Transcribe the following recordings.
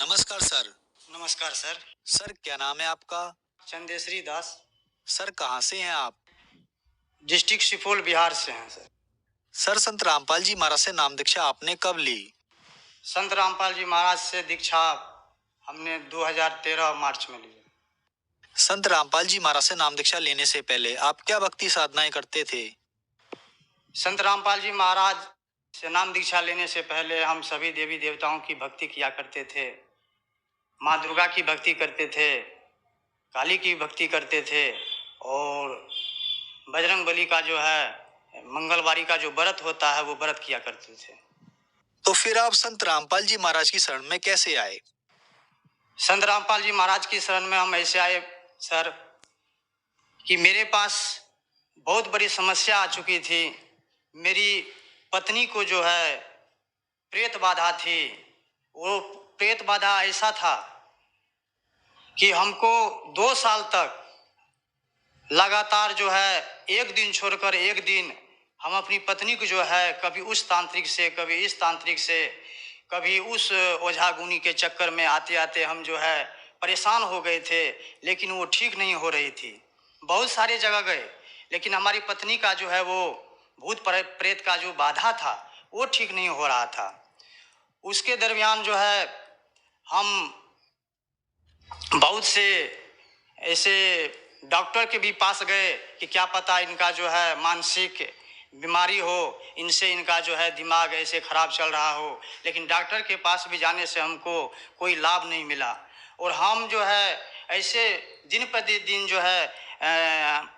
नमस्कार सर। नमस्कार sir. Sir क्या नाम है आपका? चंदेश्वरी दास। सर कहाँ से हैं आप? डिस्ट्रिक्ट सुपौल बिहार से हैं सर। सर संत रामपाल जी महाराज से नाम दीक्षा आपने कब ली? संत रामपाल जी महाराज से दीक्षा हमने 2013 मार्च में ली। संत रामपाल जी महाराज से नाम दीक्षा लेने से पहले आप क्या भक्ति साधनाएं करते थे? संत रामपाल जी महाराज से नाम दीक्षा लेने से पहले हम सभी देवी देवताओं की भक्ति किया करते थे। माँ दुर्गा की भक्ति करते थे, काली की भक्ति करते थे और बजरंग बली का जो है मंगलवारी का जो व्रत होता है वो व्रत किया करते थे। तो फिर आप संत रामपाल जी महाराज की शरण में कैसे आए? संत रामपाल जी महाराज की शरण में हम ऐसे आए सर कि मेरे पास बहुत बड़ी समस्या आ चुकी थी। मेरी पत्नी को जो है प्रेत बाधा थी। वो प्रेत बाधा ऐसा था कि हमको 2 साल तक लगातार जो है एक दिन छोड़कर एक दिन हम अपनी पत्नी को जो है कभी उस तांत्रिक से, कभी इस तांत्रिक से, कभी उस ओझा गुनी के चक्कर में आते आते हम जो है परेशान हो गए थे, लेकिन वो ठीक नहीं हो रही थी। बहुत सारे जगह गए लेकिन हमारी पत्नी का जो है वो भूत प्रेत का जो बाधा था वो ठीक नहीं हो रहा था। उसके दरमियान जो है हम बहुत से ऐसे डॉक्टर के भी पास गए कि क्या पता इनका जो है मानसिक बीमारी हो, इनसे इनका जो है दिमाग ऐसे खराब चल रहा हो, लेकिन डॉक्टर के पास भी जाने से हमको कोई लाभ नहीं मिला। और हम जो है ऐसे दिन प्रतिदिन जो है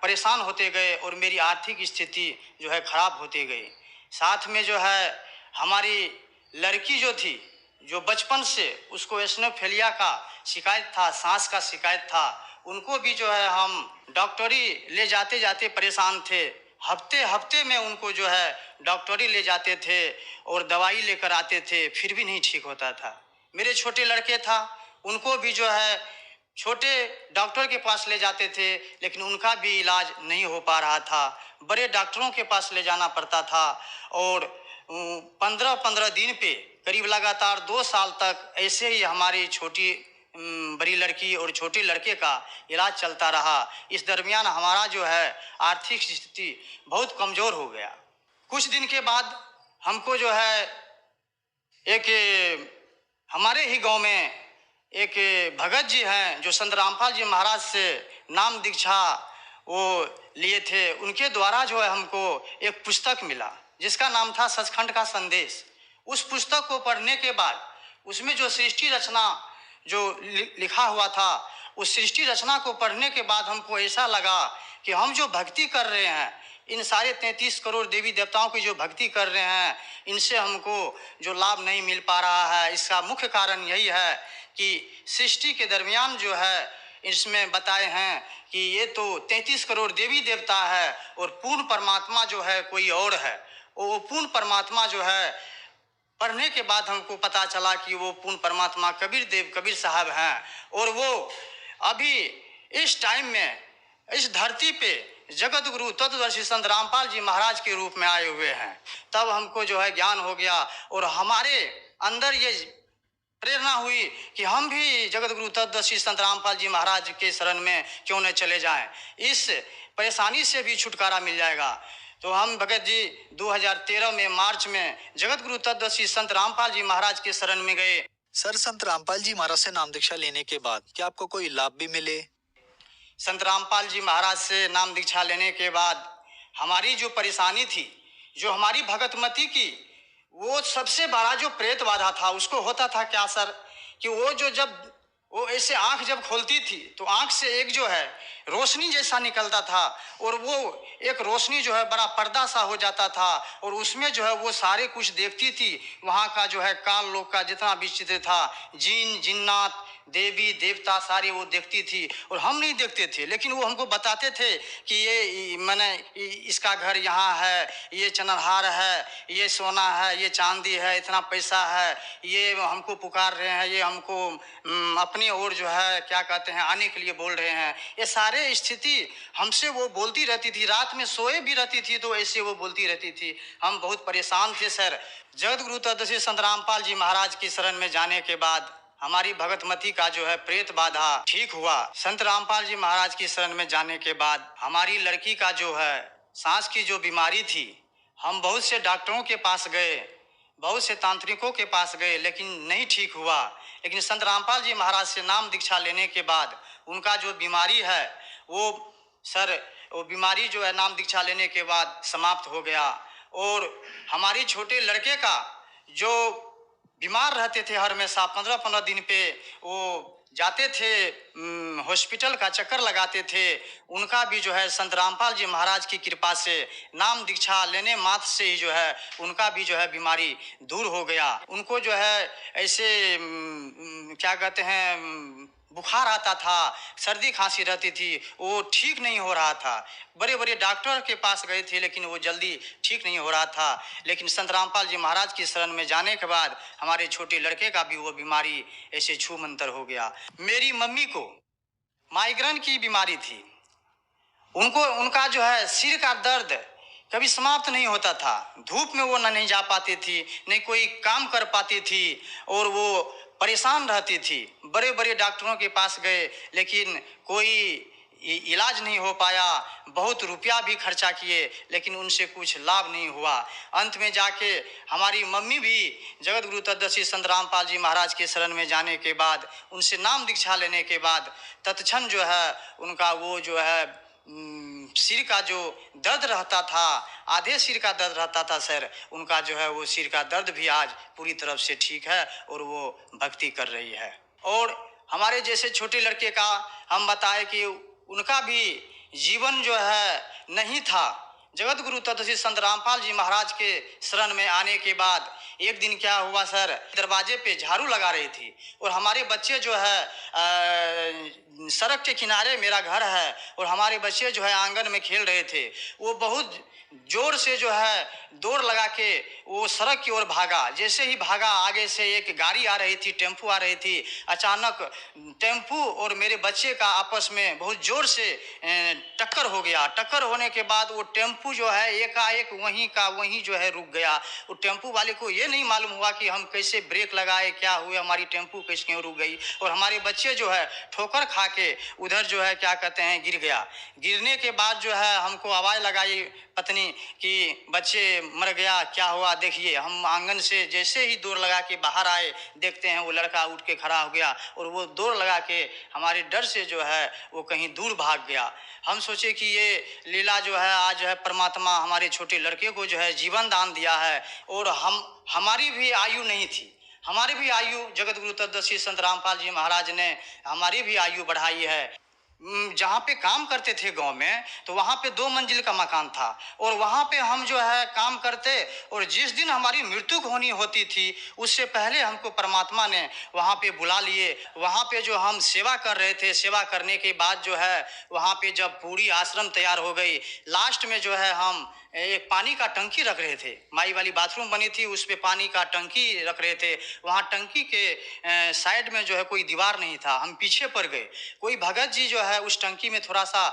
परेशान होते गए और मेरी आर्थिक स्थिति जो है खराब होती गई। साथ में जो है हमारी लड़की जो थी, जो बचपन से उसको एस्नोफेलिया का शिकायत था, सांस का शिकायत था, उनको भी जो है हम डॉक्टरी ले जाते जाते परेशान थे। हफ्ते हफ्ते में उनको जो है डॉक्टरी ले जाते थे और दवाई लेकर आते थे, फिर भी नहीं ठीक होता था। मेरे छोटे लड़के था, उनको भी जो है छोटे डॉक्टर के पास ले जाते थे, लेकिन उनका भी इलाज नहीं हो पा रहा था। बड़े डॉक्टरों के पास ले जाना पड़ता था और 15-15 दिन पे करीब लगातार 2 साल तक ऐसे ही हमारी छोटी बड़ी लड़की और छोटे लड़के का इलाज चलता रहा। इस दरमियान हमारा जो है आर्थिक स्थिति बहुत कमज़ोर हो गया। कुछ दिन के बाद हमको जो है एक हमारे ही गांव में एक भगत जी हैं जो संत रामपाल जी महाराज से नाम दीक्षा वो लिए थे। उनके द्वारा जो है हमको एक पुस्तक मिला जिसका नाम था सचखंड का संदेश। उस पुस्तक को पढ़ने के बाद उसमें जो सृष्टि रचना जो लिखा हुआ था, उस सृष्टि रचना को पढ़ने के बाद हमको ऐसा लगा कि हम जो भक्ति कर रहे हैं, इन सारे 33 करोड़ देवी देवताओं की जो भक्ति कर रहे हैं, इनसे हमको जो लाभ नहीं मिल पा रहा है। इसका मुख्य कारण यही है कि सृष्टि के दरमियान जो है इसमें बताए हैं कि ये तो 33 करोड़ देवी देवता है और पूर्ण परमात्मा जो है कोई और है। वो पूर्ण परमात्मा जो है पढ़ने के बाद हमको पता चला कि वो पूर्ण परमात्मा कबीर देव कबीर साहब हैं और वो अभी इस टाइम में इस धरती पे जगत गुरु तत्वदर्शी संत रामपाल जी महाराज के रूप में आए हुए हैं। तब हमको जो है ज्ञान हो गया और हमारे अंदर ये प्रेरणा हुई कि हम भी जगत गुरु तत्वदर्शी संत रामपाल जी महाराज के शरण में क्यों न चले जाएं, इस परेशानी से भी छुटकारा मिल जाएगा। तो हम भगत जी 2013 में मार्च में जगत गुरु तत्वदर्शी संत रामपाल जी महाराज के शरण में गए। सर संत रामपाल जी महाराज से नाम दीक्षा लेने के बाद क्या आपको कोई लाभ भी मिले? संत रामपाल जी महाराज से नाम दीक्षा लेने के बाद हमारी जो परेशानी थी, जो हमारी भगतमती की वो सबसे बड़ा जो प्रेत बाधा था, उसको होता था क्या सर कि वो जो जब वो ऐसे आंख जब खोलती थी तो आंख से एक जो है रोशनी जैसा निकलता था और वो एक रोशनी जो है बड़ा पर्दा सा हो जाता था और उसमें जो है वो सारे कुछ देखती थी। वहाँ का जो है काल लोक का जितना विचित्र था, जिन जिन्नात देवी देवता सारे वो देखती थी और हम नहीं देखते थे, लेकिन वो हमको बताते थे कि ये मैंने इसका घर यहाँ है, ये चनरहार है, ये सोना है, ये चांदी है, इतना पैसा है, ये हमको पुकार रहे हैं, ये हमको अपनी ओर जो है क्या कहते हैं आने के लिए बोल रहे हैं। ये सारे स्थिति हमसे वो बोलती रहती थी, रात में सोए भी रहती थी तो ऐसे वो बोलती रहती थी। हम बहुत परेशान थे सर। जगत गुरु तत्वदर्शी संत रामपाल जी महाराज की शरण में जाने के बाद हमारी भगतमती का जो है प्रेत बाधा ठीक हुआ। संत रामपाल जी महाराज की शरण में जाने के बाद हमारी लड़की का जो है सांस की जो बीमारी थी, हम बहुत से डॉक्टरों के पास गए, बहुत से तांत्रिकों के पास गए, लेकिन नहीं ठीक हुआ। लेकिन संत रामपाल जी महाराज से नाम दीक्षा लेने के बाद उनका जो बीमारी है वो बीमारी जो है नाम दीक्षा लेने के बाद समाप्त हो गया। और हमारे छोटे लड़के का जो बीमार रहते थे, हर हमेशा 15-15 दिन पे वो जाते थे, हॉस्पिटल का चक्कर लगाते थे, उनका भी जो है संत रामपाल जी महाराज की कृपा से नाम दीक्षा लेने मात्र से ही जो है उनका भी जो है बीमारी दूर हो गया। उनको जो है ऐसे क्या कहते हैं, बुखार आता था, सर्दी खांसी रहती थी, वो ठीक नहीं हो रहा था। बड़े बड़े डॉक्टर के पास गए थे लेकिन वो जल्दी ठीक नहीं हो रहा था। लेकिन संत रामपाल जी महाराज की शरण में जाने के बाद हमारे छोटे लड़के का भी वो बीमारी ऐसे छू मंतर हो गया। मेरी मम्मी को माइग्रेन की बीमारी थी, उनका जो है सिर का दर्द कभी समाप्त नहीं होता था। धूप में वो नहीं जा पाती थी, नहीं कोई काम कर पाती थी, और वो परेशान रहती थी। बड़े बड़े डॉक्टरों के पास गए लेकिन कोई इलाज नहीं हो पाया। बहुत रुपया भी खर्चा किए लेकिन उनसे कुछ लाभ नहीं हुआ। अंत में जाके हमारी मम्मी भी जगत गुरु तत्वदर्शी संत रामपाल जी महाराज के शरण में जाने के बाद, उनसे नाम दीक्षा लेने के बाद तत्क्षण जो है उनका वो जो है सिर का जो दर्द रहता था, आधे सिर का दर्द रहता था सर, उनका जो है वो सिर का दर्द भी आज पूरी तरफ से ठीक है और वो भक्ति कर रही है। और हमारे जैसे छोटे लड़के का हम बताए कि उनका भी जीवन जो है नहीं था। जगत गुरु तत्वदर्शी संत रामपाल जी महाराज के शरण में आने के बाद एक दिन क्या हुआ सर, दरवाजे पे झाड़ू लगा रही थी और हमारे बच्चे जो है सड़क के किनारे मेरा घर है और हमारे बच्चे जो है आंगन में खेल रहे थे। वो बहुत जोर से जो है दौड़ लगा के वो सड़क की ओर भागा। जैसे ही भागा, आगे से एक गाड़ी आ रही थी, टेम्पू आ रही थी। अचानक टेम्पू और मेरे बच्चे का आपस में बहुत जोर से टक्कर हो गया। टक्कर होने के बाद वो टेम्पू जो है एकाएक वहीं का वहीं जो है रुक गया। वो टेम्पू वाले को ये नहीं मालूम हुआ कि हम कैसे ब्रेक लगाए, क्या हुआ, हमारी टेम्पू कैसे क्यों रुक गई। और हमारे बच्चे जो है ठोकर खा के उधर जो है क्या कहते हैं गिर गया। गिरने के बाद जो है हमको आवाज़ लगाई पत्नी कि बच्चे मर गया, क्या हुआ देखिए। हम आंगन से जैसे ही दौड़ लगा के बाहर आए, देखते हैं वो लड़का उठ के खड़ा हो गया और वो दौड़ लगा के हमारे डर से जो है वो कहीं दूर भाग गया। हम सोचे कि ये लीला जो है आज है परमात्मा हमारे छोटे लड़के को जो है जीवन दान दिया है। और हमारी भी आयु नहीं थी, हमारी भी आयु जगत गुरु तत्वदर्शी संत रामपाल जी महाराज ने हमारी भी आयु बढ़ाई है। जहाँ पे काम करते थे गांव में, तो वहाँ पे 2 मंजिल का मकान था और वहाँ पे हम जो है काम करते, और जिस दिन हमारी मृत्यु होनी होती थी उससे पहले हमको परमात्मा ने वहाँ पे बुला लिए। वहाँ पे जो हम सेवा कर रहे थे, सेवा करने के बाद जो है वहाँ पे जब पूरी आश्रम तैयार हो गई, लास्ट में जो है हम एक पानी का टंकी रख रहे थे। माई वाली बाथरूम बनी थी, उस पे पानी का टंकी रख रहे थे। वहाँ टंकी के साइड में जो है कोई दीवार नहीं था, हम पीछे पड़ गए। कोई भगत जी जो है उस टंकी में थोड़ा सा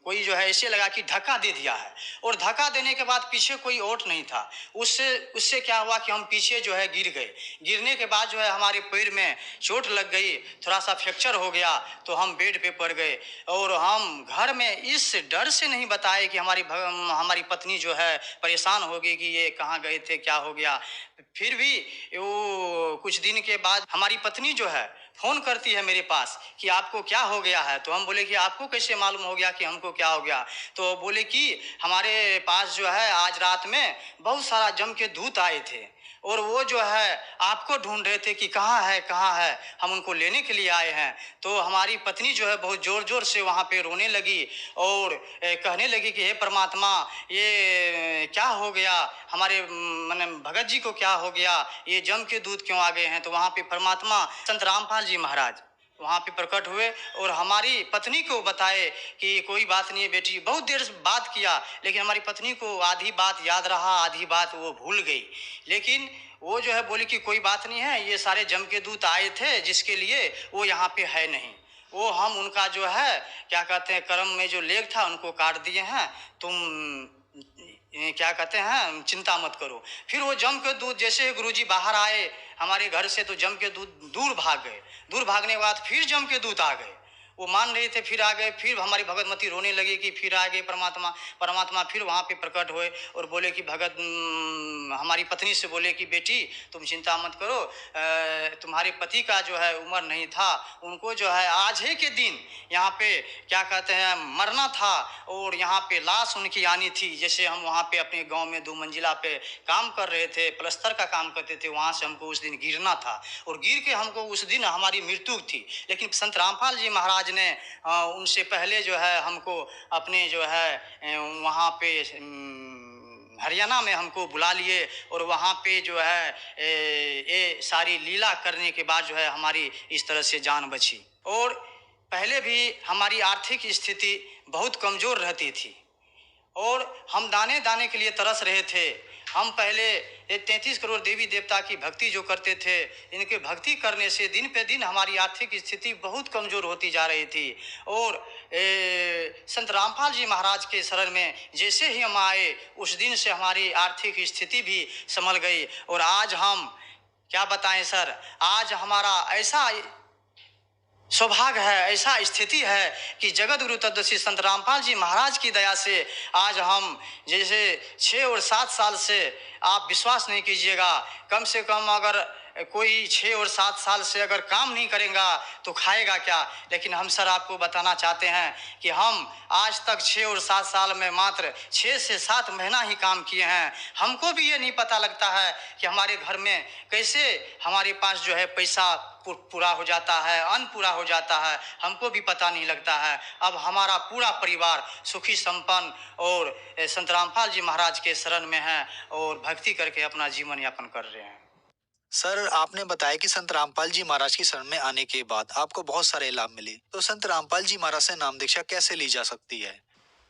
कोई जो है ऐसे लगा कि धक्का दे दिया है, और धक्का देने के बाद पीछे कोई ओट नहीं था। उससे क्या हुआ कि हम पीछे जो है गिर गए। गिरने के बाद जो है हमारे पैर में चोट लग गई, थोड़ा सा फ्रैक्चर हो गया, तो हम बेड पे पड़ गए। और हम घर में इस डर से नहीं बताए कि हमारी पत्नी जो है परेशान हो गई कि ये कहाँ गए थे, क्या हो गया। फिर भी वो कुछ दिन के बाद हमारी पत्नी जो है फोन करती है मेरे पास कि आपको क्या हो गया है। तो हम बोले कि आपको कैसे मालूम हो गया कि हमको क्या हो गया। तो बोले कि हमारे पास जो है आज रात में बहुत सारा जम के दूत आए थे और वो जो है आपको ढूंढ रहे थे कि कहाँ है, हम उनको लेने के लिए आए हैं। तो हमारी पत्नी जो है बहुत जोर जोर से वहाँ पे रोने लगी और कहने लगी कि हे परमात्मा, ये क्या हो गया, हमारे माने भगत जी को क्या हो गया, ये जम के दूत क्यों आ गए हैं। तो वहाँ पे परमात्मा संत रामपाल जी महाराज वहाँ पे प्रकट हुए और हमारी पत्नी को बताए कि कोई बात नहीं है बेटी। बहुत देर बात किया लेकिन हमारी पत्नी को आधी बात याद रहा, आधी बात वो भूल गई। लेकिन वो जो है बोली कि कोई बात नहीं है, ये सारे जम के दूत आए थे जिसके लिए वो यहाँ पे है नहीं। वो हम उनका जो है क्या कहते हैं कर्म में जो लेख था उनको काट दिए हैं। तुम ये क्या कहते हैं, चिंता मत करो। फिर वो जम के दूत, जैसे गुरुजी बाहर आए हमारे घर से तो जम के दूत दूर भाग गए। दूर भागने के बाद फिर जम के दूत आ गए। वो मान रहे थे, फिर आ गए। फिर हमारी भगतमती रोने लगी कि फिर आ गए परमात्मा। परमात्मा फिर वहाँ पे प्रकट हुए और बोले कि भगत, हमारी पत्नी से बोले कि बेटी तुम चिंता मत करो, तुम्हारे पति का जो है उम्र नहीं था, उनको जो है आज ही के दिन यहाँ पे क्या कहते हैं मरना था और यहाँ पे लाश उनकी आनी थी। जैसे हम वहाँ पे अपने गांव में 2 मंजिला पे काम कर रहे थे, प्लस्तर का काम करते थे, वहाँ से हमको उस दिन गिरना था और गिर के हमको उस दिन हमारी मृत्यु थी। लेकिन संत रामपाल जी महाराज ने उनसे पहले जो है हमको अपने जो है वहाँ पे हरियाणा में हमको बुला लिए और वहाँ पे जो है ये सारी लीला करने के बाद जो है हमारी इस तरह से जान बची। और पहले भी हमारी आर्थिक स्थिति बहुत कमज़ोर रहती थी और हम दाने दाने के लिए तरस रहे थे। हम पहले ये 33 करोड़ देवी देवता की भक्ति जो करते थे, इनके भक्ति करने से दिन पे दिन हमारी आर्थिक स्थिति बहुत कमज़ोर होती जा रही थी। और संत रामपाल जी महाराज के शरण में जैसे ही हम आए उस दिन से हमारी आर्थिक स्थिति भी संभल गई। और आज हम क्या बताएं सर, आज हमारा ऐसा सौभाग्य है, ऐसा स्थिति है कि जगत गुरु तत्वदर्शी संत रामपाल जी महाराज की दया से आज हम जैसे 6 और 7 साल से, आप विश्वास नहीं कीजिएगा, कम से कम अगर कोई 6 और 7 साल से अगर काम नहीं करेगा तो खाएगा क्या। लेकिन हम सर आपको बताना चाहते हैं कि हम आज तक 6 और 7 साल में मात्र 6 से 7 महीना ही काम किए हैं। हमको भी ये नहीं पता लगता है कि हमारे घर में कैसे हमारे पास जो है पैसा पूरा हो जाता है, अन्न पूरा हो जाता है, हमको भी पता नहीं लगता है। अब हमारा पूरा परिवार सुखी संपन्न और संत रामपाल जी महाराज के शरण में है और भक्ति करके अपना जीवन यापन कर रहे हैं। सर, आपने बताया कि संत रामपाल जी महाराज की शरण में आने के बाद आपको बहुत सारे लाभ मिले, तो संत रामपाल जी महाराज से नाम दीक्षा कैसे ली जा सकती है?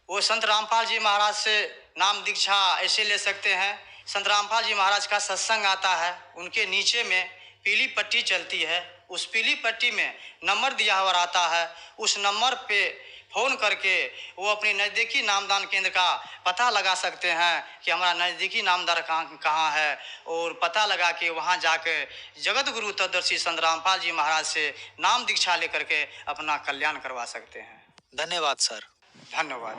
वो संत रामपाल जी महाराज से नाम दीक्षा ऐसे ले सकते हैं, संत रामपाल जी महाराज का सत्संग आता है, उनके नीचे में पीली पट्टी चलती है, उस पीली पट्टी में नंबर दिया हुआ आता है, उस नंबर पे फ़ोन करके वो अपने नज़दीकी नामदान केंद्र का पता लगा सकते हैं कि हमारा नज़दीकी नामदान कहाँ है, और पता लगा के वहाँ जाके जगत गुरु तत्वदर्शी संत रामपाल जी महाराज से नाम दीक्षा लेकर के अपना कल्याण करवा सकते हैं। धन्यवाद सर। धन्यवाद।